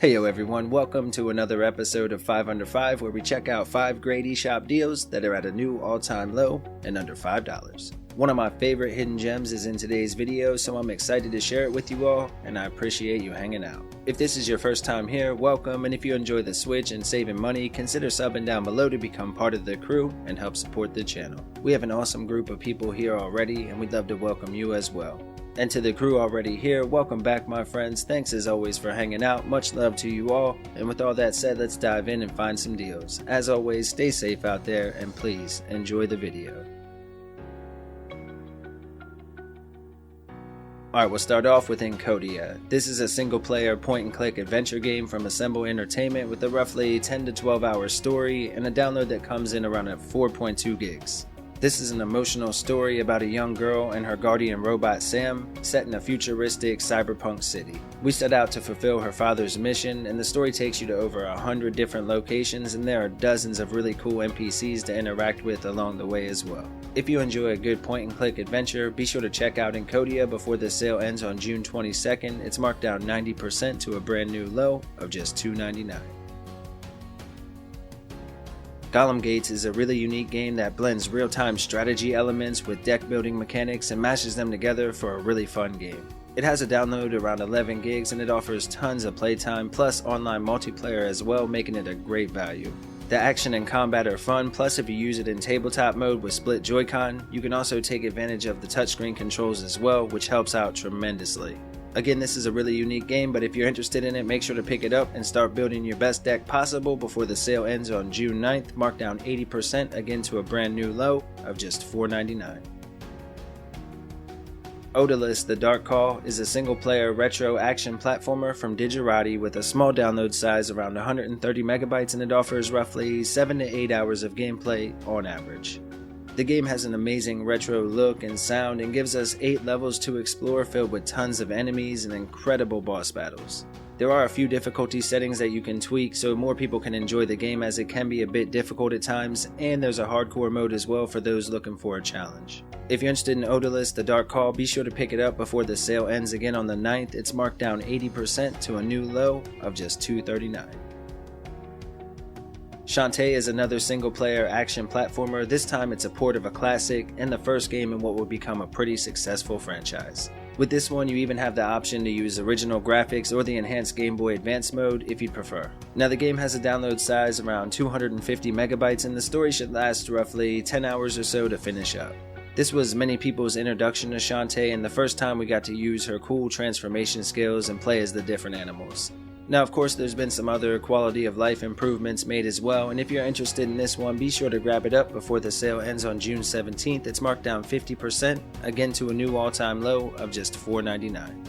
Hey yo everyone, welcome to another episode of 5 Under 5 where we check out 5 great eShop deals that are at a new all-time low and under $5. One of my favorite hidden gems is in today's video, so I'm excited to share it with you all, and I appreciate you hanging out. If this is your first time here, welcome, and if you enjoy the Switch and saving money, consider subbing down below to become part of the crew and help support the channel. We have an awesome group of people here already, and we'd love to welcome you as well. And to the crew already here, welcome back my friends, thanks as always for hanging out, much love to you all, and with all that said, let's dive in and find some deals. As always, stay safe out there, and please, enjoy the video. Alright, we'll start off with ENCODYA. This is a single-player point-and-click adventure game from Assemble Entertainment with a roughly 10 to 12 hour story and a download that comes in around at 4.2 gigs. This is an emotional story about a young girl and her guardian robot Sam, set in a futuristic cyberpunk city. We set out to fulfill her father's mission, and the story takes you to over 100 different locations, and there are dozens of really cool NPCs to interact with along the way as well. If you enjoy a good point-and-click adventure, be sure to check out ENCODYA before the sale ends on June 22nd. It's marked down 90% to a brand new low of just $2.99. Golem Gates is a really unique game that blends real-time strategy elements with deck building mechanics and mashes them together for a really fun game. It has a download around 11 gigs and it offers tons of playtime plus online multiplayer as well, making it a great value. The action and combat are fun, plus if you use it in tabletop mode with split Joy-Con, you can also take advantage of the touchscreen controls as well, which helps out tremendously. Again, this is a really unique game, but if you're interested in it, make sure to pick it up and start building your best deck possible before the sale ends on June 9th, marked down 80% again to a brand new low of just $4.99. Odallus: The Dark Call is a single-player retro action platformer from Digerati with a small download size around 130 megabytes, and it offers roughly 7 to 8 hours of gameplay on average. The game has an amazing retro look and sound and gives us 8 levels to explore filled with tons of enemies and incredible boss battles. There are a few difficulty settings that you can tweak so more people can enjoy the game, as it can be a bit difficult at times, and there's a hardcore mode as well for those looking for a challenge. If you're interested in Odallus: The Dark Call, be sure to pick it up before the sale ends again on the 9th. It's marked down 80% to a new low of just $2.39. Shantae is another single-player action platformer. This time it's a port of a classic and the first game in what will become a pretty successful franchise. With this one, you even have the option to use original graphics or the enhanced Game Boy Advance mode if you'd prefer. Now the game has a download size around 250 megabytes and the story should last roughly 10 hours or so to finish up. This was many people's introduction to Shantae and the first time we got to use her cool transformation skills and play as the different animals. Now of course there's been some other quality of life improvements made as well, and if you're interested in this one, be sure to grab it up before the sale ends on June 17th. It's marked down 50%, again to a new all-time low of just $4.99.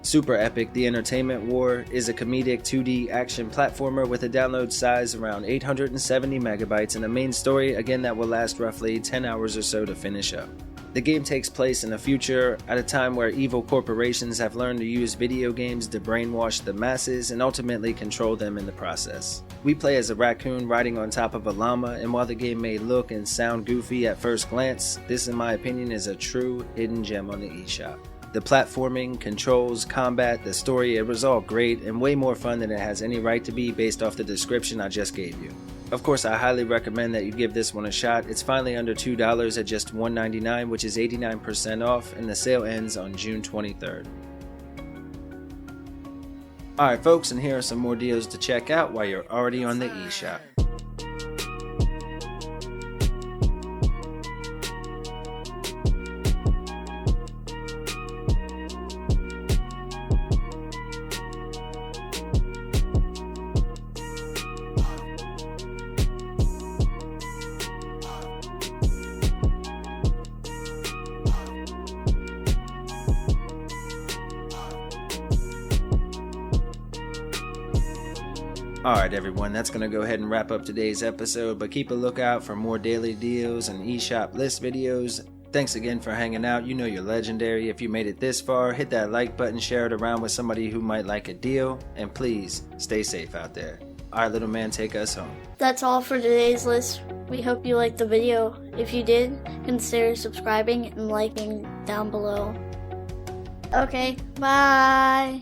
SuperEpic: The Entertainment War is a comedic 2D action platformer with a download size around 870 megabytes and a main story again that will last roughly 10 hours or so to finish up. The game takes place in the future, at a time where evil corporations have learned to use video games to brainwash the masses and ultimately control them in the process. We play as a raccoon riding on top of a llama, and while the game may look and sound goofy at first glance, this in my opinion is a true hidden gem on the eShop. The platforming, controls, combat, the story, it was all great and way more fun than it has any right to be based off the description I just gave you. Of course, I highly recommend that you give this one a shot. It's finally under $2 at just $1.99, which is 89% off, and the sale ends on June 23rd. Alright folks, and here are some more deals to check out while you're already on the eShop. Alright everyone, that's going to go ahead and wrap up today's episode, but keep a lookout for more daily deals and eShop list videos. Thanks again for hanging out. You know you're legendary. If you made it this far, hit that like button, share it around with somebody who might like a deal, and please stay safe out there. Alright little man, take us home. That's all for today's list. We hope you liked the video. If you did, consider subscribing and liking down below. Okay, bye!